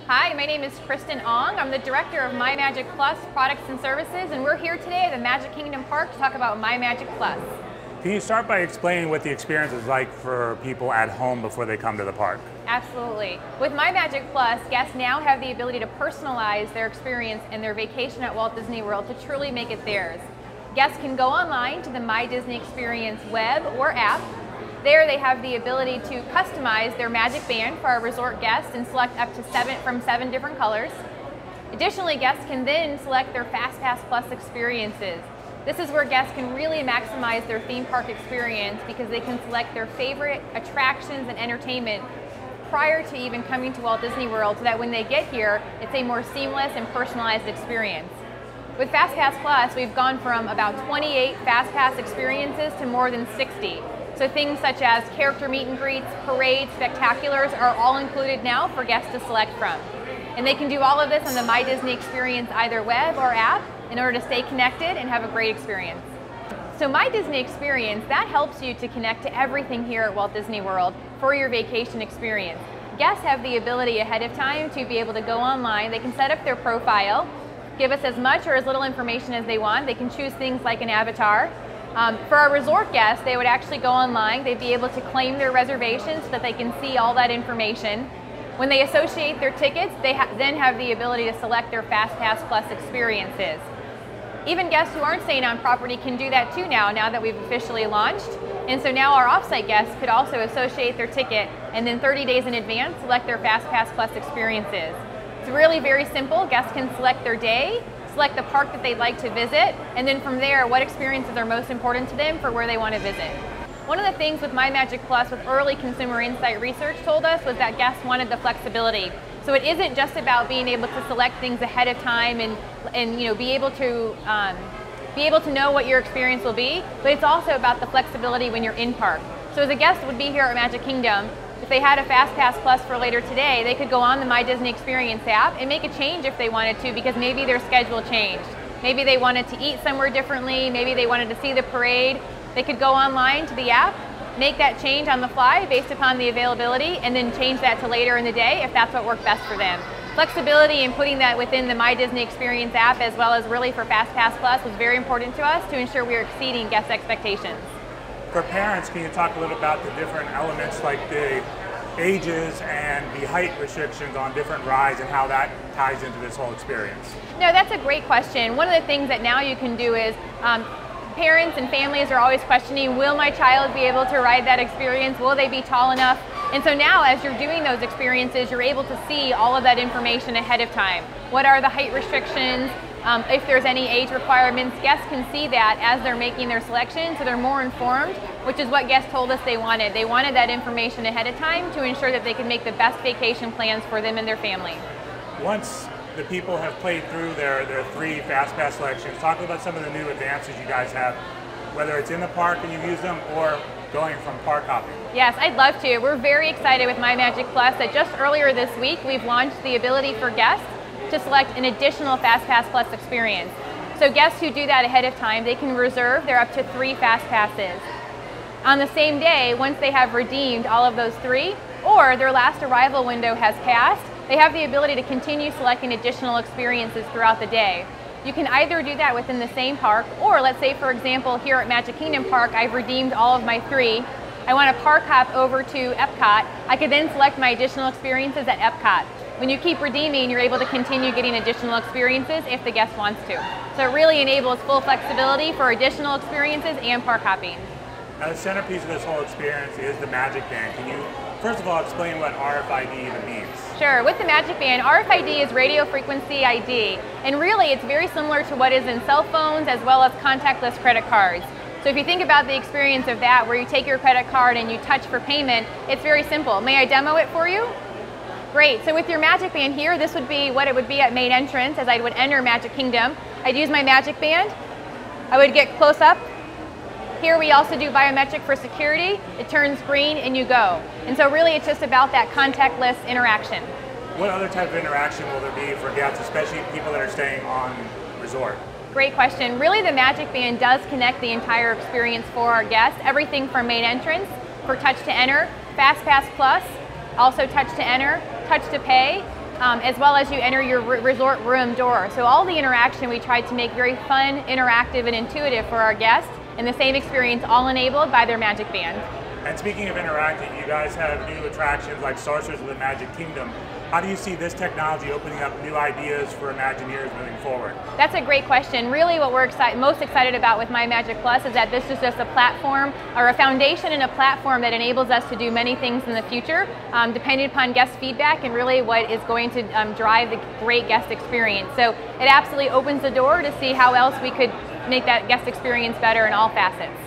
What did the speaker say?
Hi, my name is Kristen Ong. I'm the director of MyMagic Plus products and services, and we're here today at the Magic Kingdom Park to talk about MyMagic Plus. Can you start by explaining what the experience is like for people at home before they come to the park? Absolutely. With MyMagic Plus, guests now have the ability to personalize their experience and their vacation at Walt Disney World to truly make it theirs. Guests can go online to the MyDisneyExperience web or app. There they have the ability to customize their Magic Band for our resort guests and select up to from seven different colors. Additionally, guests can then select their FastPass Plus experiences. This is where guests can really maximize their theme park experience because they can select their favorite attractions and entertainment prior to even coming to Walt Disney World so that when they get here, it's a more seamless and personalized experience. With FastPass Plus, we've gone from about 28 FastPass experiences to more than 60. So things such as character meet and greets, parades, spectaculars are all included now for guests to select from. And they can do all of this on the MyDisneyExperience either web or app in order to stay connected and have a great experience. So MyDisneyExperience, that helps you to connect to everything here at Walt Disney World for your vacation experience. Guests have the ability ahead of time to be able to go online. They can set up their profile, give us as much or as little information as they want. They can choose things like an avatar. For our resort guests, they would actually go online. They'd be able to claim their reservations so that they can see all that information. When they associate their tickets, they then have the ability to select their FastPass Plus experiences. Even guests who aren't staying on property can do that too now that we've officially launched. And so now our offsite guests could also associate their ticket and then 30 days in advance select their FastPass Plus experiences. It's really very simple. Guests can select their day, select the park that they'd like to visit, and then from there, what experiences are most important to them for where they want to visit. One of the things with MyMagic Plus with early consumer insight research told us was that guests wanted the flexibility. So it isn't just about being able to select things ahead of time and be able to know what your experience will be, but it's also about the flexibility when you're in park. So as a guest would be here at Magic Kingdom, if they had a FastPass Plus for later today, they could go on the MyDisneyExperience app and make a change if they wanted to because maybe their schedule changed. Maybe they wanted to eat somewhere differently, maybe they wanted to see the parade. They could go online to the app, make that change on the fly based upon the availability, and then change that to later in the day if that's what worked best for them. Flexibility and putting that within the MyDisneyExperience app as well as really for FastPass Plus was very important to us to ensure we are exceeding guest expectations. For parents, can you talk a little about the different elements like the ages and the height restrictions on different rides and how that ties into this whole experience? No, that's a great question. One of the things that now you can do is parents and families are always questioning, will my child be able to ride that experience? Will they be tall enough? And so now as you're doing those experiences, you're able to see all of that information ahead of time. What are the height restrictions? If there's any age requirements, guests can see that as they're making their selection, so they're more informed, which is what guests told us they wanted. They wanted that information ahead of time to ensure that they could make the best vacation plans for them and their family. Once the people have played through their 3 FastPass selections, talk about some of the new advances you guys have, whether it's in the park and you use them or going from park hopping. Yes, I'd love to. We're very excited with MyMagic Plus that just earlier this week we've launched the ability for guests to select an additional FastPass Plus experience. So guests who do that ahead of time, they can reserve their up to 3 FastPasses. On the same day, once they have redeemed all of those 3, or their last arrival window has passed, they have the ability to continue selecting additional experiences throughout the day. You can either do that within the same park, or let's say for example here at Magic Kingdom Park, I've redeemed all of my 3. I want to park hop over to Epcot. I could then select my additional experiences at Epcot. When you keep redeeming, you're able to continue getting additional experiences if the guest wants to. So it really enables full flexibility for additional experiences and park hopping. Now the centerpiece of this whole experience is the Magic Band. Can you first of all explain what RFID even means? Sure. With the Magic Band, RFID is radio frequency ID, and really it's very similar to what is in cell phones as well as contactless credit cards. So if you think about the experience of that, where you take your credit card and you touch for payment, it's very simple. May I demo it for you? Great. So with your Magic Band here, this would be what it would be at main entrance as I would enter Magic Kingdom. I'd use my Magic Band. I would get close up. Here we also do biometric for security. It turns green and you go. And so really it's just about that contactless interaction. What other type of interaction will there be for guests, especially people that are staying on resort? Great question. Really the Magic Band does connect the entire experience for our guests. Everything from main entrance for touch to enter, FastPass Plus, also touch to enter, touch to pay, as well as you enter your resort room door. So all the interaction we tried to make very fun, interactive, and intuitive for our guests, and the same experience all enabled by their Magic Band. And speaking of interacting, you guys have new attractions like Sorcerers of the Magic Kingdom. How do you see this technology opening up new ideas for Imagineers moving forward? That's a great question. Really what we're most excited about with MyMagic Plus is that this is just a platform, or a foundation and a platform that enables us to do many things in the future, depending upon guest feedback and really what is going to drive the great guest experience. So it absolutely opens the door to see how else we could make that guest experience better in all facets.